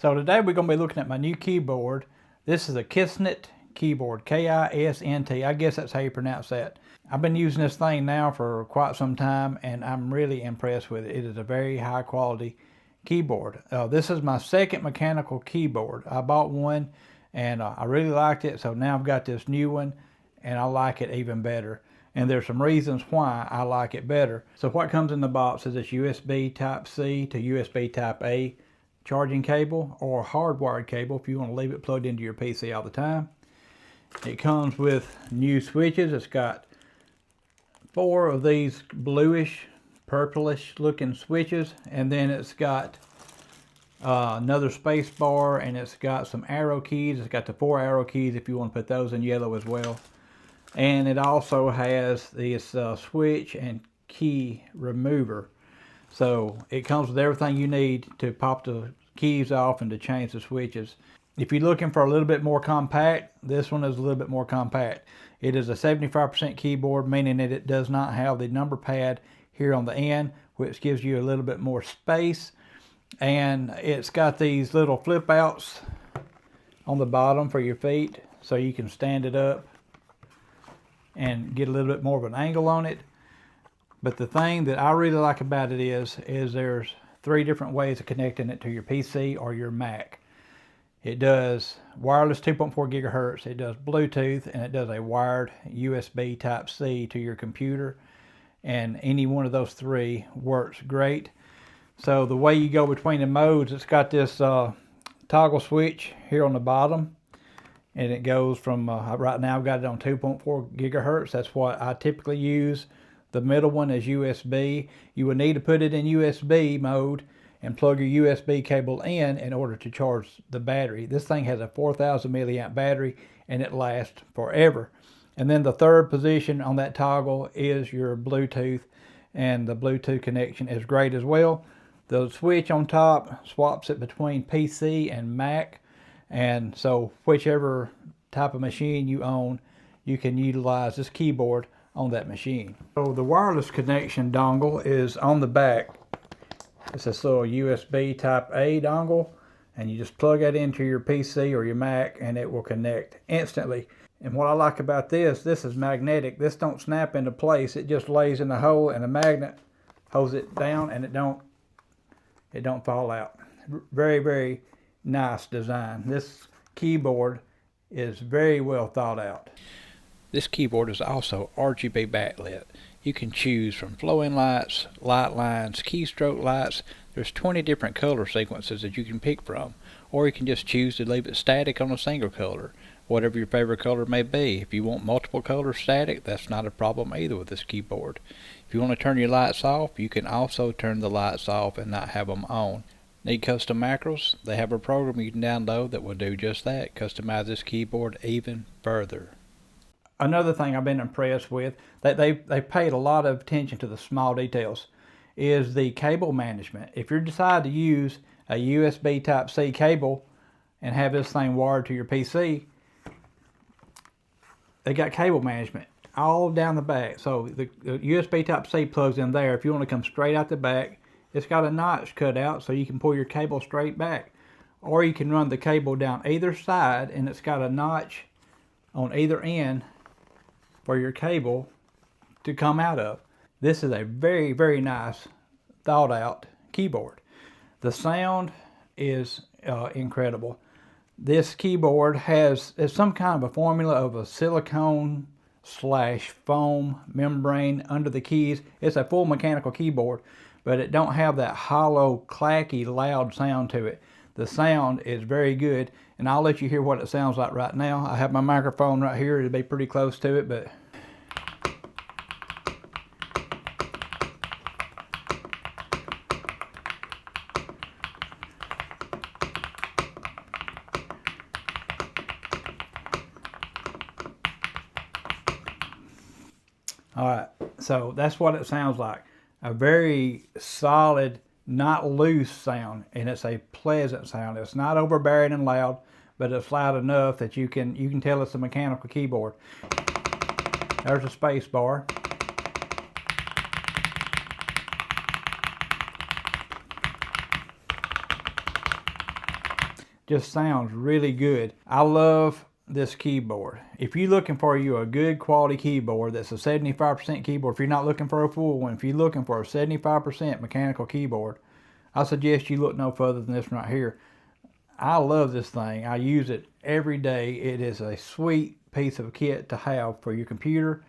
So today we're going to be looking at my new keyboard. This is a Kisnt keyboard, K-I-S-N-T. I guess that's how you pronounce that. I've been using this thing now for quite some time and I'm really impressed with it. It is a very high quality keyboard. This is my second mechanical keyboard. I bought one and I really liked it, so now I've got this new one and I like it even better. And there's some reasons why I like it better. So what comes in the box is this USB Type-C to USB Type-A charging cable, or hardwired cable if you want to leave it plugged into your PC all the time. It comes with new switches. It's got 4 of these bluish, purplish looking switches, and then it's got another space bar, and it's got some arrow keys. It's got the 4 arrow keys if you want to put those in yellow as well. And it also has this switch and key remover. So it comes with everything you need to pop the keys off and to change the switches. If you're looking for a little bit more compact, this one is a little bit more compact. It is a 75% keyboard, meaning that it does not have the number pad here on the end, which gives you a little bit more space. And it's got these little flip outs on the bottom for your feet, so you can stand it up and get a little bit more of an angle on it. But the thing that I really like about it is there's 3 different ways of connecting it to your PC or your Mac. It does wireless 2.4 gigahertz, it does Bluetooth, and it does a wired USB Type-C to your computer. And any one of those 3 works great. So the way you go between the modes, it's got this toggle switch here on the bottom. And it goes from, right now I've got it on 2.4 gigahertz. That's what I typically use. The middle one is USB. You will need to put it in USB mode and plug your USB cable in order to charge the battery. This thing has a 4,000 milliamp battery and it lasts forever. And then the third position on that toggle is your Bluetooth, and the Bluetooth connection is great as well. The switch on top swaps it between PC and Mac, and so whichever type of machine you own, you can utilize this keyboard on that machine. So the wireless connection dongle is on the back. It's this little USB Type-A dongle, and you just plug it into your PC or your Mac and it will connect instantly. And what I like about this is magnetic. This don't snap into place. It just lays in the hole and the magnet holds it down and it don't fall out. Very, very nice design. This keyboard is very well thought out. This keyboard is also RGB backlit. You can choose from flowing lights, light lines, keystroke lights. There's 20 different color sequences that you can pick from. Or you can just choose to leave it static on a single color, whatever your favorite color may be. If you want multiple colors static, that's not a problem either with this keyboard. If you want to turn your lights off, you can also turn the lights off and not have them on. Need custom macros? They have a program you can download that will do just that. Customize this keyboard even further. Another thing I've been impressed with, that they paid a lot of attention to the small details, is the cable management. If you decide to use a USB Type-C cable and have this thing wired to your PC, they got cable management all down the back. So the USB Type-C plugs in there. If you want to come straight out the back, it's got a notch cut out so you can pull your cable straight back. Or you can run the cable down either side and it's got a notch on either end for your cable to come out of. This is a very, very nice thought out keyboard. The sound is incredible. This keyboard has some kind of a formula of a silicone / foam membrane under the keys. It's a full mechanical keyboard, but it don't have that hollow, clacky, loud sound to it. The sound is very good, and I'll let you hear what it sounds like right now. I have my microphone right here. It'll be pretty close to it, but alright, so that's what it sounds like. A very solid, not loose sound, and it's a pleasant sound. It's not overbearing and loud, but it's loud enough that you can tell it's a mechanical keyboard. There's a space bar. Just sounds really good. I love this keyboard. If you're looking for a good quality keyboard that's a 75% keyboard, if you're not looking for a full one, if you're looking for a 75% mechanical keyboard, I suggest you look no further than this one right here. I love this thing. I use it every day. It is a sweet piece of kit to have for your computer.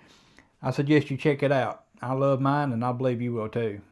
I suggest you check it out. I love mine, and I believe you will too.